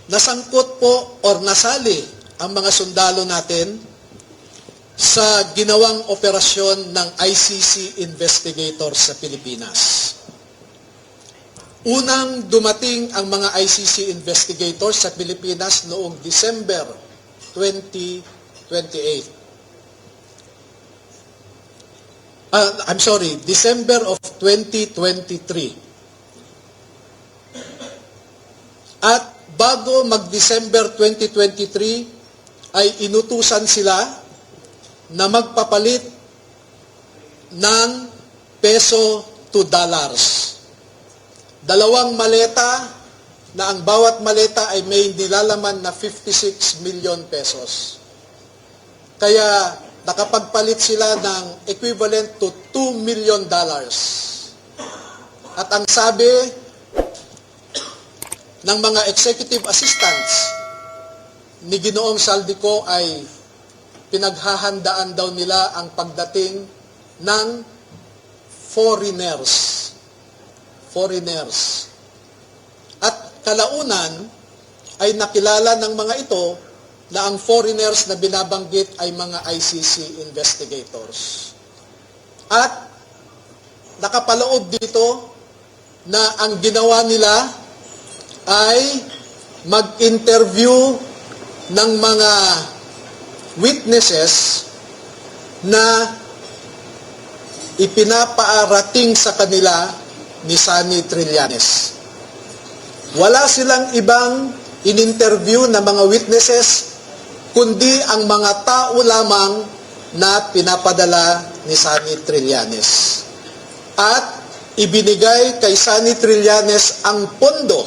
nasangkot po or nasali ang mga sundalo natin sa ginawang operasyon ng ICC investigators sa Pilipinas. Unang dumating ang mga ICC investigators sa Pilipinas noong December 2028. December of 2023. At bago mag-December 2023, ay inutusan sila na magpapalit ng peso to dollars. Dalawang maleta na ang bawat maleta ay may nilalaman na 56 million pesos. Kaya nakapagpalit sila ng equivalent to $2 million. At ang sabi ng mga executive assistants ni Ginoong Saldico ay pinaghahandaan daw nila ang pagdating ng foreigners. At kalaunan ay nakilala ng mga ito na ang foreigners na binabanggit ay mga ICC investigators. At nakapaloob dito na ang ginawa nila ay mag-interview ng mga witnesses na ipinapaarating sa kanila ni Sunny Trillanes. Wala silang ibang in-interview na mga witnesses, kundi ang mga tao lamang na pinapadala ni Sunny Trillanes. At ibinigay kay Sunny Trillanes ang pondo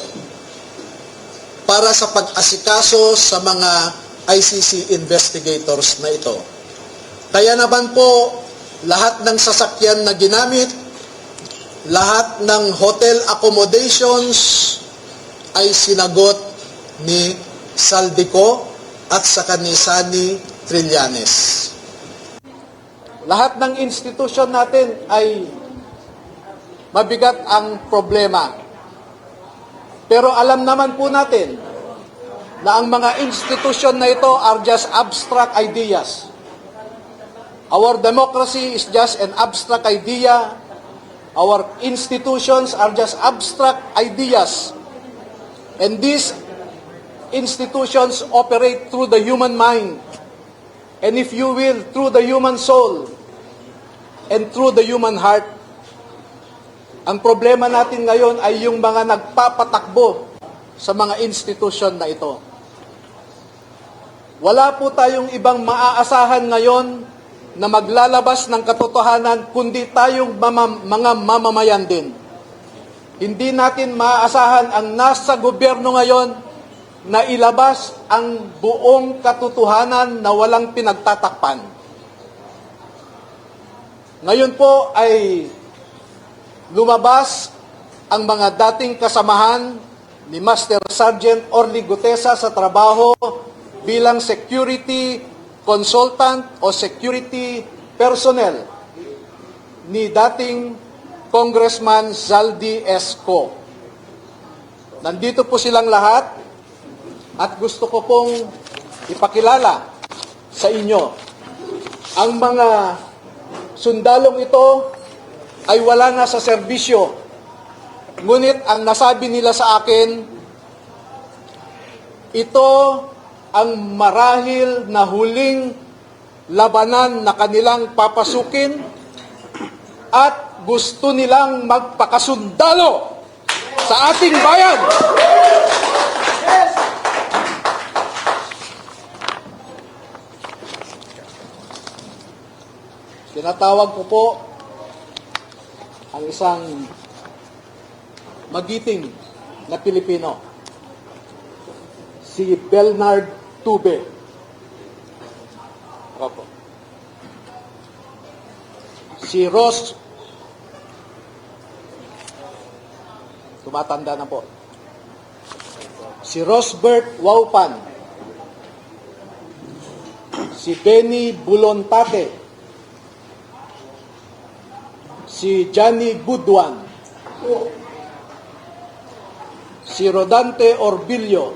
para sa pag-asikaso sa mga ICC investigators na ito. Kaya naman po, lahat ng sasakyan na ginamit, lahat ng hotel accommodations ay sinagot ni Saldico at saka ni Sunny Trillanes. Lahat ng institusyon natin ay mabigat ang problema. Pero alam naman po natin na ang mga institusyon na ito are just abstract ideas. Our democracy is just an abstract idea. Our institutions are just abstract ideas. And these institutions operate through the human mind. And if you will, through the human soul and through the human heart. Ang problema natin ngayon ay yung mga nagpapatakbo sa mga institusyon na ito. Wala po tayong ibang maaasahan ngayon na maglalabas ng katotohanan kundi tayong mga mamamayan din. Hindi natin maaasahan ang nasa gobyerno ngayon na ilabas ang buong katotohanan na walang pinagtatakpan. Ngayon po ay lumabas ang mga dating kasamahan ni Master Sergeant Orly Gutesa sa trabaho bilang security consultant o security personnel ni dating Congressman Zaldy Esco. Nandito po silang lahat at gusto ko pong ipakilala sa inyo. Ang mga sundalong ito ay wala na sa serbisyo. Ngunit ang nasabi nila sa akin, ito ang marahil na huling labanan na kanilang papasukin at gusto nilang magpakasundalo sa ating bayan. Tinatawag ko po ang isang magiting na Pilipino, si Bernard Tube. Opo. Si Ross, tumatanda na po. Si Rosbert Waupan. Si Benny Bulontate. Si Johnny Budwan. Si Rodante Orbillo.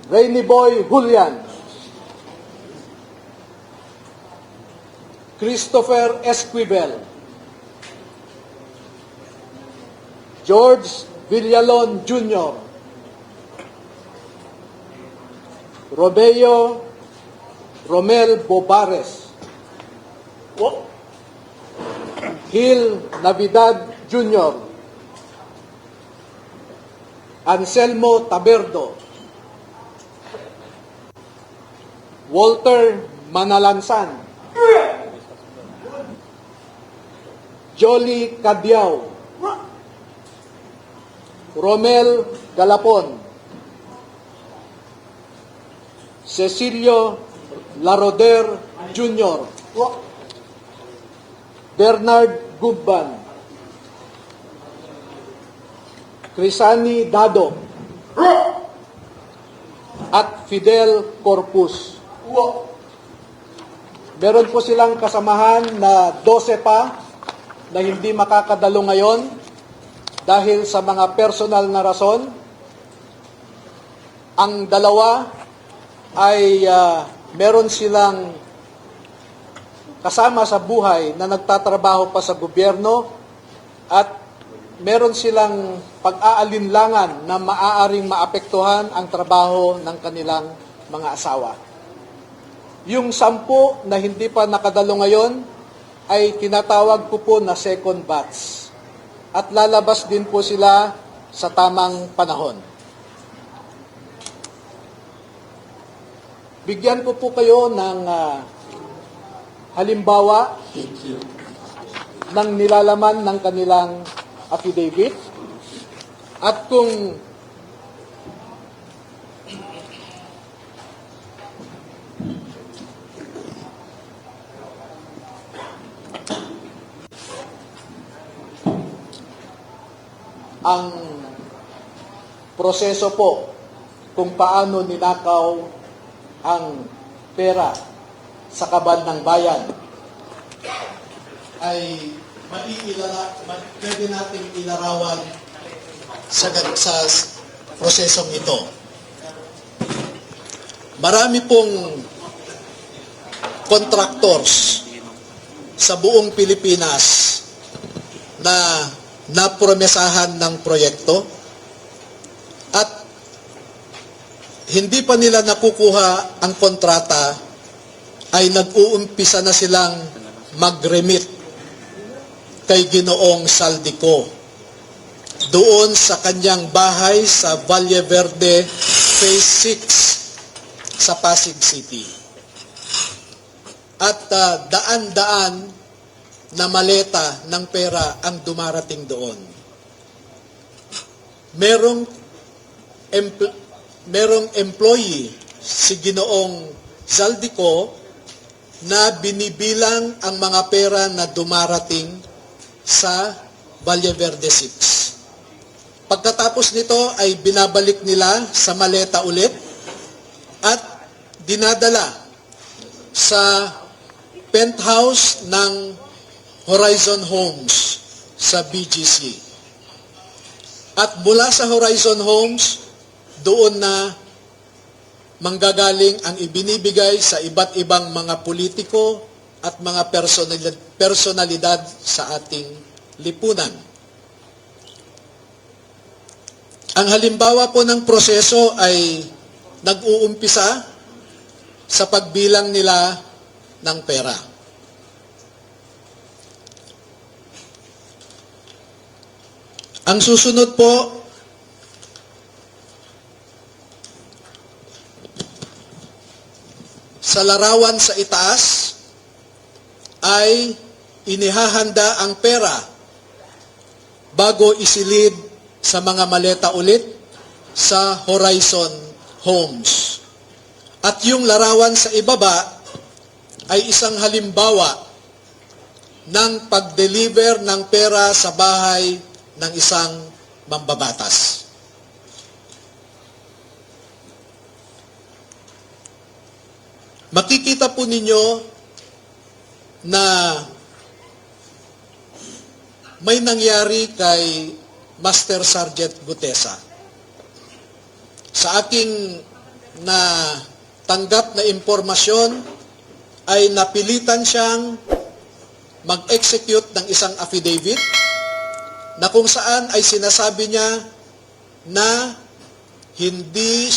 Rainy Boy Julian, Christopher Esquivel, George Villalon Jr., Robeo Romel Bobares, Gil Navidad Jr., Anselmo Taberdo, Walter Manalansan, Jolly Cadiao, Romel Galapon, Cecilio Laroder Jr., Bernard Gubban, Crisani Dado, at Fidel Corpus. Meron po silang kasamahan na 12 pa na hindi makakadalo ngayon dahil sa mga personal na rason. Ang dalawa ay meron silang kasama sa buhay na nagtatrabaho pa sa gobyerno at meron silang pag-aalinlangan na maaaring maapektuhan ang trabaho ng kanilang mga asawa. Yung 10 na hindi pa nakadalo ngayon ay tinatawag ko po na second batch at lalabas din po sila sa tamang panahon. Bigyan ko po kayo ng halimbawa ng nilalaman ng kanilang affidavit at kung ang proseso po kung paano ninakaw ang pera sa kaban ng bayan ay pwede nating ilarawan sa prosesong ito. Marami pong contractors sa buong Pilipinas na napromesahan ng proyekto at hindi pa nila nakukuha ang kontrata ay nag-uumpisa na silang mag-remit kay Ginoong Saldico doon sa kanyang bahay sa Valle Verde Phase 6 sa Pasig City. At daan-daan na maleta ng pera ang dumarating doon. Merong employee si Ginoong Zaldico na binibilang ang mga pera na dumarating sa Valle Verde 6. Pagkatapos nito ay binabalik nila sa maleta ulit at dinadala sa penthouse ng Horizon Homes sa BGC. At mula sa Horizon Homes, doon na manggagaling ang ibinibigay sa iba't ibang mga politiko at mga personalidad sa ating lipunan. Ang halimbawa po ng proseso ay nag-uumpisa sa pagbilang nila ng pera. Ang susunod po, sa larawan sa itaas, ay inihahanda ang pera bago isilid sa mga maleta ulit sa Horizon Homes. At yung larawan sa ibaba ay isang halimbawa ng pag-deliver ng pera sa bahay ng isang mambabatas. Makikita po ninyo na may nangyari kay Master Sergeant Gutesa. Sa aking na tanggap na impormasyon ay napilitan siyang mag-execute ng isang affidavit na kung saan ay sinasabi niya na hindi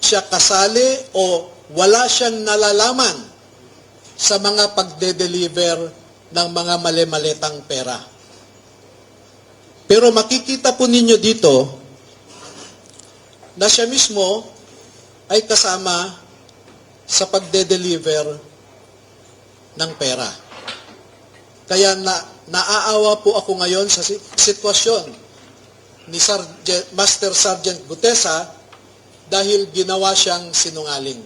siya kasali o wala siyang nalalaman sa mga pagde-deliver ng mga mali-maletang pera. Pero makikita po ninyo dito na siya mismo ay kasama sa pagde-deliver ng pera. Kaya naaawa po ako ngayon sa sitwasyon ni Master Sergeant Gutesa dahil ginawa siyang sinungaling.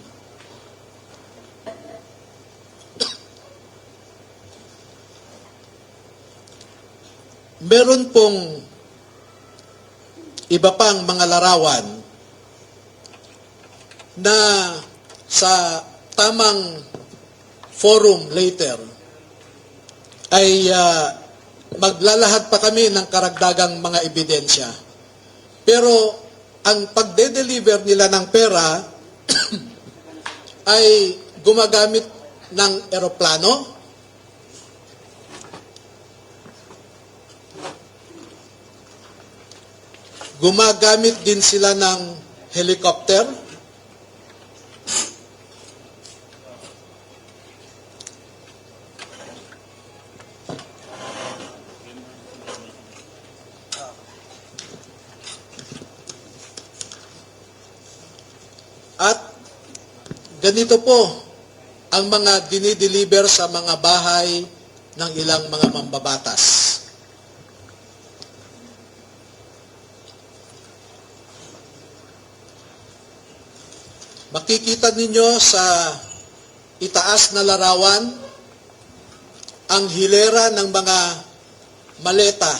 Meron pong iba pang mga larawan na sa tamang forum later ay maglalahad pa kami ng karagdagang mga ebidensya. Pero ang pagde-deliver nila ng pera ay gumagamit ng eroplano, gumagamit din sila ng helicopter, at ganito po ang mga dinideliver sa mga bahay ng ilang mga mambabatas. Makikita ninyo sa itaas na larawan ang hilera ng mga maleta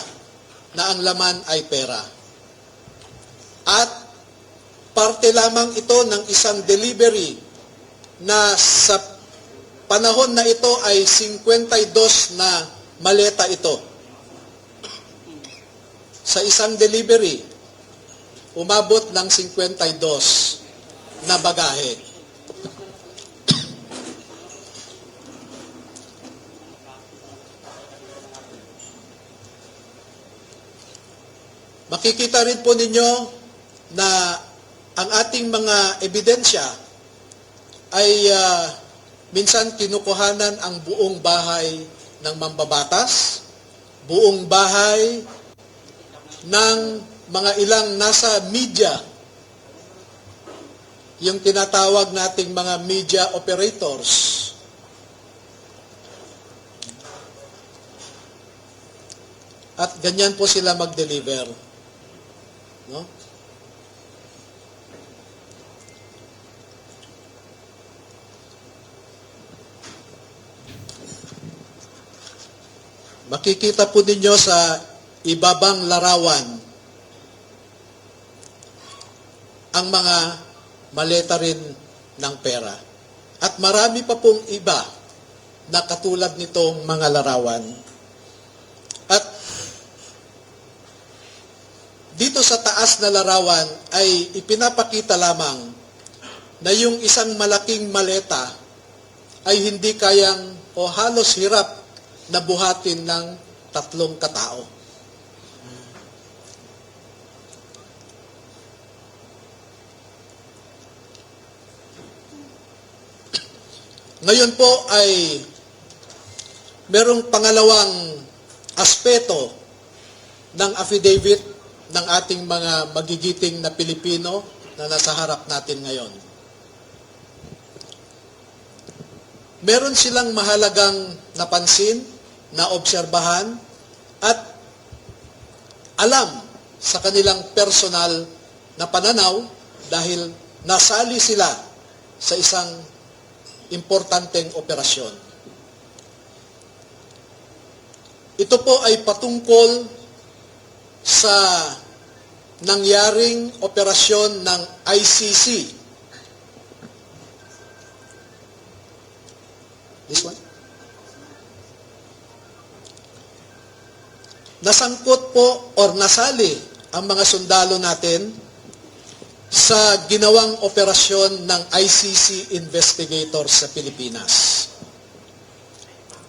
na ang laman ay pera. At parte lamang ito ng isang delivery na sa panahon na ito ay 52 na maleta ito. Sa isang delivery, umabot ng 52 na bagahe. Makikita rin po ninyo na ang ating mga ebidensya ay minsan kinukuhanan ang buong bahay ng mambabatas, buong bahay ng mga ilang nasa media, yung tinatawag nating mga media operators. At ganyan po sila mag-deliver. No? Makikita po ninyo sa ibabang larawan ang mga maleta rin ng pera. At marami pa pong iba na katulad nitong mga larawan. At dito sa taas na larawan ay ipinapakita lamang na yung isang malaking maleta ay hindi kayang o halos hirap na buhatin ng 3 katao. Ngayon po ay merong pangalawang aspeto ng affidavit ng ating mga magigiting na Pilipino na nasa harap natin ngayon. Meron silang mahalagang napansin, na obserbahan, at alam sa kanilang personal na pananaw dahil nasali sila sa isang importanteng operasyon. Ito po ay patungkol sa nangyaring operasyon ng ICC. This one? Nasangkot po or nasali ang mga sundalo natin sa ginawang operasyon ng ICC investigators sa Pilipinas.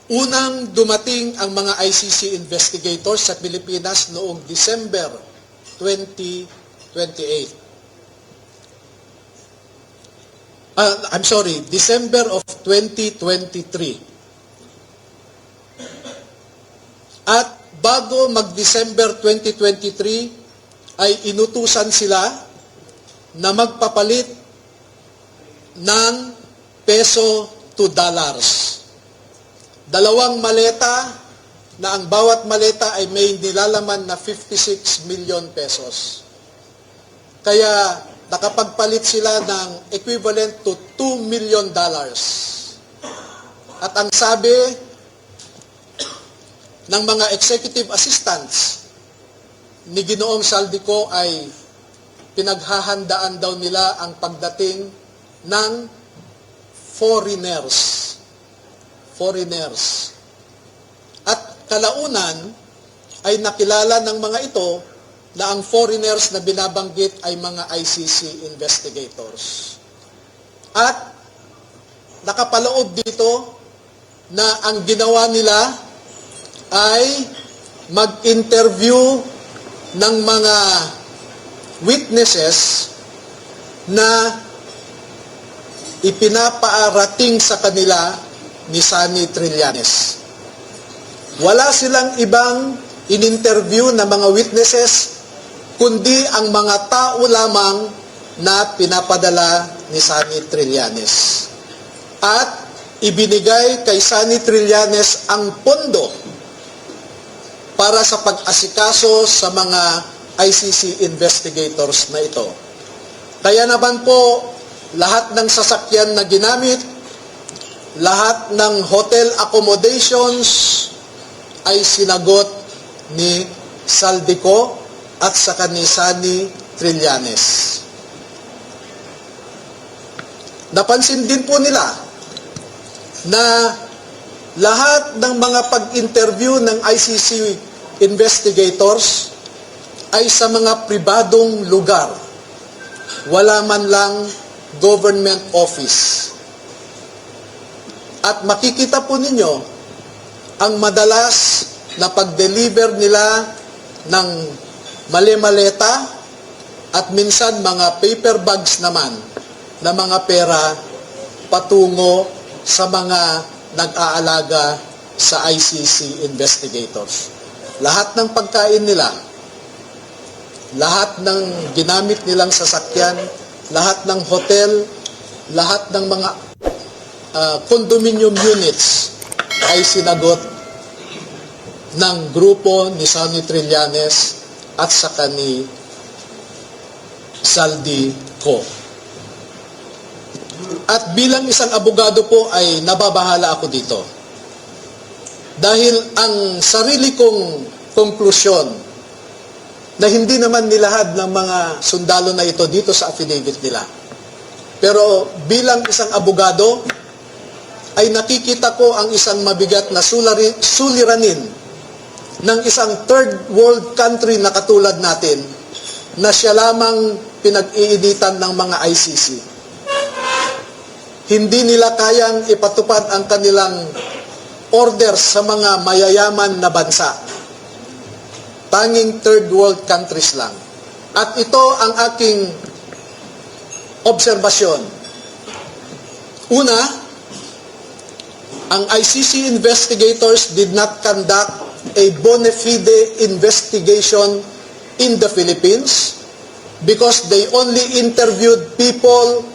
Unang dumating ang mga ICC investigators sa Pilipinas noong December 2028. December of 2023. At bago mag-December 2023, ay inutusan sila na magpapalit ng peso to dollars. 2 maleta na ang bawat maleta ay may nilalaman na 56 million pesos. Kaya nakapagpalit sila ng equivalent to $2 million. At ang sabi ng mga executive assistants ni Ginoong Saldico ay pinaghahandaan daw nila ang pagdating ng foreigners. At kalaunan ay nakilala ng mga ito na ang foreigners na binabanggit ay mga ICC investigators. At nakapaloob dito na ang ginawa nila ay mag-interview ng mga witnesses na ipinapaarating sa kanila ni Sunny Trillanes. Wala silang ibang in-interview na mga witnesses kundi ang mga tao lamang na pinapadala ni Sunny Trillanes. At ibinigay kay Sunny Trillanes ang pondo para sa pag-asikaso sa mga ICC investigators na ito. Kaya naman po, lahat ng sasakyan na ginamit, lahat ng hotel accommodations ay sinagot ni Saldico at saka ni Sunny Trillanes. Napansin din po nila na lahat ng mga pag-interview ng ICC investigators ay sa mga pribadong lugar. Wala man lang government office. At makikita po ninyo ang madalas na pag-deliver nila ng mali-maleta at minsan mga paper bags naman na mga pera patungo sa mga nag-aalaga sa ICC investigators. Lahat ng pagkain nila, lahat ng ginamit nilang sasakyan, lahat ng hotel, lahat ng mga condominium units ay sinagot ng grupo ni Sunny Trillanes at saka ni Saldico. At bilang isang abogado po ay nababahala ako dito. Dahil ang sarili kong konklusyon na hindi naman nilahad ng mga sundalo na ito dito sa affidavit nila. Pero bilang isang abogado, ay nakikita ko ang isang mabigat na suliranin ng isang third world country na katulad natin na siya lamang pinag-iinitan ng mga ICC. Hindi nila kayang ipatupad ang kanilang orders sa mga mayayaman na bansa. Tanging third world countries lang. At ito ang aking obserbasyon. Una, ang ICC investigators did not conduct a bona fide investigation in the Philippines because they only interviewed people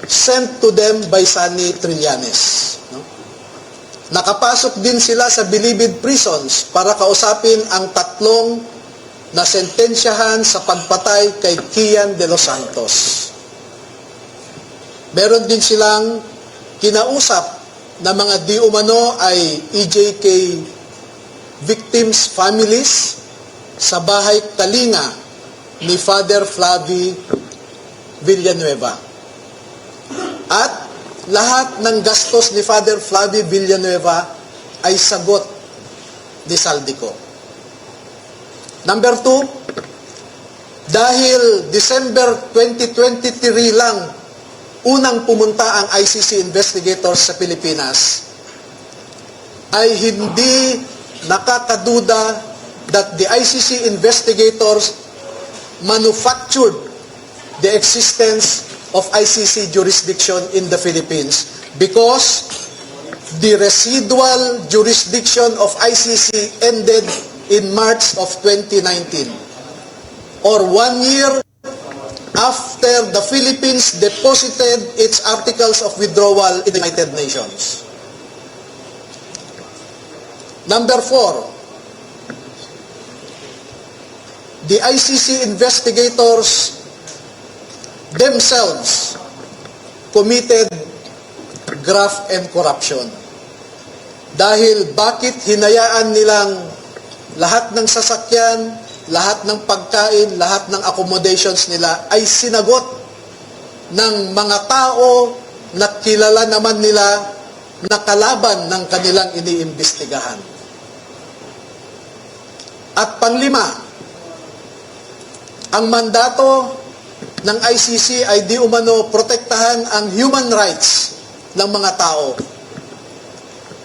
sent to them by Sunny Trillanes. Nakapasok din sila sa bilibid prisons para kausapin ang 3 na sentensyahan sa pagpatay kay Kian de los Santos. Meron din silang kinausap na mga di umano ay EJK victims' families sa bahay Kalinga ni Father Flavie Villanueva. At lahat ng gastos ni Father Flavie Villanueva ay sagot ni Saldico. Number 2, dahil December 2023 lang unang pumunta ang ICC investigators sa Pilipinas, ay hindi nakakaduda that the ICC investigators manufactured the existence of ICC jurisdiction in the Philippines because the residual jurisdiction of ICC ended in March of 2019, or 1 year after the Philippines deposited its articles of withdrawal in the United Nations. Number 4, the ICC investigators themselves committed graft and corruption. Dahil bakit hinayaan nilang lahat ng sasakyan, lahat ng pagkain, lahat ng accommodations nila ay sinagot ng mga tao na kilala naman nila na kalaban ng kanilang iniimbestigahan. At panglima, ang mandato ng ICC ay di umano protektahan ang human rights ng mga tao.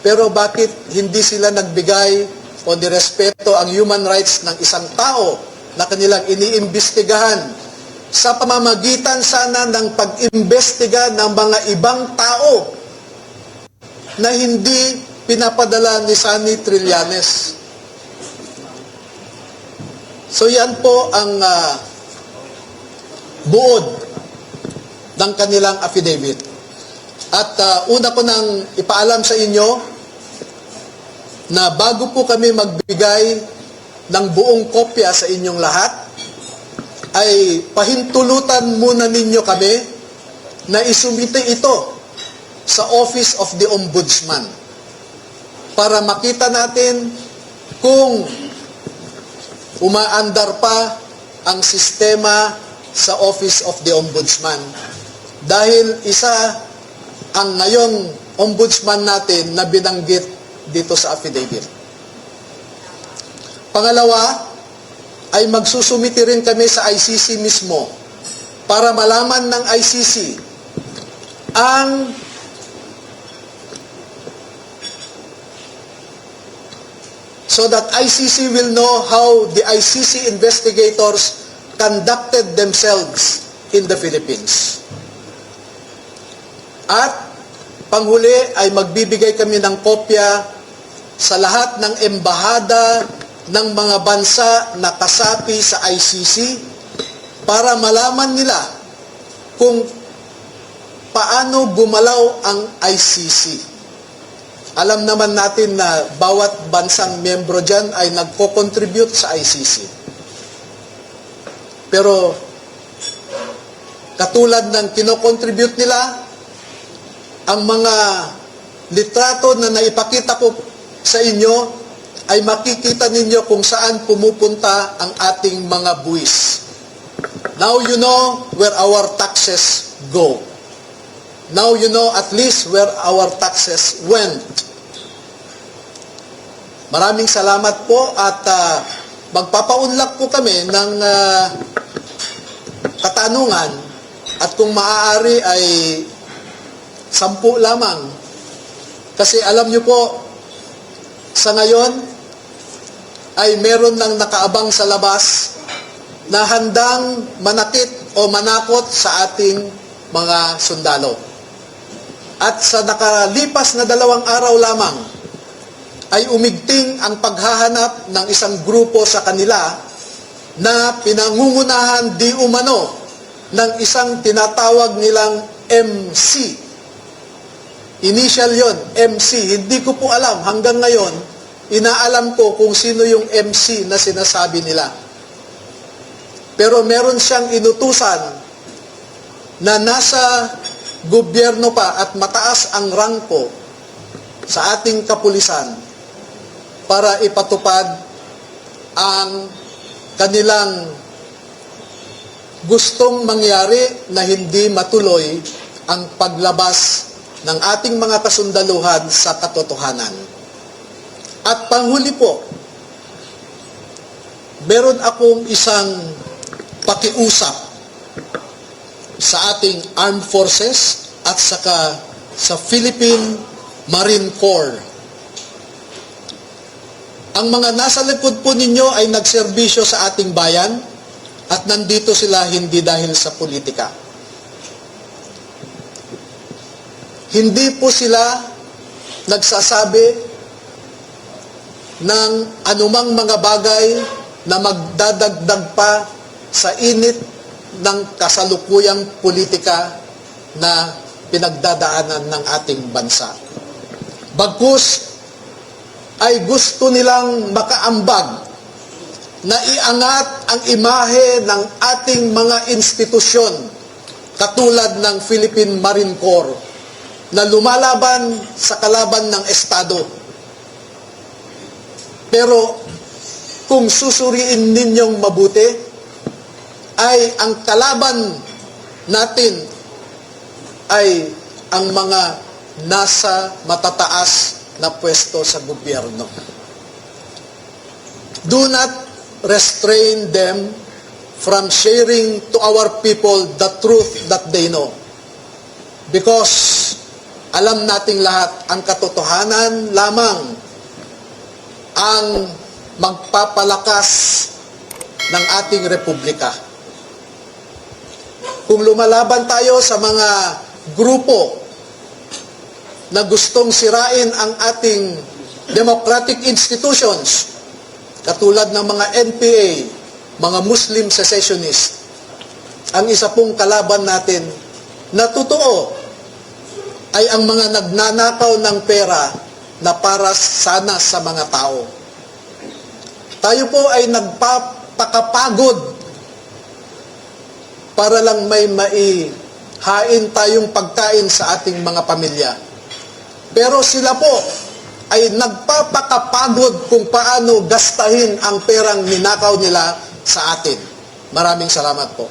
Pero bakit hindi sila nagbigay o nirespeto ang human rights ng isang tao na kanilang iniimbestigahan sa pamamagitan sana ng pag-imbestiga ng mga ibang tao na hindi pinapadala ni Sunny Trillanes? So yan po ang buod ng kanilang affidavit. At una ko nang ipaalam sa inyo na bago po kami magbigay ng buong kopya sa inyong lahat, ay pahintulutan muna ninyo kami na isumite ito sa Office of the Ombudsman para makita natin kung umaandar pa ang sistema sa Office of the Ombudsman. Dahil isa ang ngayong ombudsman natin na binanggit dito sa affidavit. Pangalawa, ay magsusumiti rin kami sa ICC mismo para malaman ng ICC ang so that ICC will know how the ICC investigators conducted themselves in the Philippines. At panghuli ay magbibigay kami ng kopya sa lahat ng embahada ng mga bansa na kasapi sa ICC para malaman nila kung paano gumalaw ang ICC. Alam naman natin na bawat bansang miyembro dyan ay nagko-contribute sa ICC. Pero katulad ng kino-contribute nila, ang mga litrato na naipakita ko sa inyo ay makikita ninyo kung saan pumupunta ang ating mga buwis. Now you know where our taxes go. Now you know at least where our taxes went. Maraming salamat po at magpapaunlak po kami ng katanungan at kung maaari ay 10 lamang. Kasi alam nyo po, sa ngayon ay meron ng nakaabang sa labas na handang manakit o manakot sa ating mga sundalo. At sa nakalipas na 2 araw lamang, ay umigting ang paghahanap ng isang grupo sa kanila na pinangungunahan di umano ng isang tinatawag nilang MC. Initial yon, MC. Hindi ko po alam hanggang ngayon, inaalam ko kung sino yung MC na sinasabi nila. Pero meron siyang inutusan na nasa gobyerno pa at mataas ang rangko sa ating kapulisan para ipatupad ang kanilang gustong mangyari na hindi matuloy ang paglabas ng ating mga kasundaluhan sa katotohanan. At panghuli po, meron akong isang pakiusap sa ating armed forces at saka sa Philippine Marine Corps. Ang mga nasa likod po ninyo ay nagserbisyo sa ating bayan at nandito sila hindi dahil sa politika. Hindi po sila nagsasabi ng anumang mga bagay na magdadagdag pa sa init ng kasalukuyang politika na pinagdadaanan ng ating bansa. Bagkus ay gusto nilang makaambag na iangat ang imahe ng ating mga institusyon katulad ng Philippine Marine Corps na lumalaban sa kalaban ng Estado. Pero kung susuriin ninyong mabuti, ay ang kalaban natin ay ang mga nasa matataas na pwesto sa gobyerno. Do not restrain them from sharing to our people the truth that they know. Because alam nating lahat, ang katotohanan lamang ang magpapalakas ng ating republika. Kung lumalaban tayo sa mga grupo na gustong sirain ang ating democratic institutions, katulad ng mga NPA, mga Muslim secessionists, ang isa pong kalaban natin na totoo ay ang mga nagnanakaw ng pera na para sana sa mga tao. Tayo po ay nagpapakapagod para lang may maihain tayong pagkain sa ating mga pamilya. Pero sila po ay nagpapakapagod kung paano gastahin ang perang ninakaw nila sa atin. Maraming salamat po.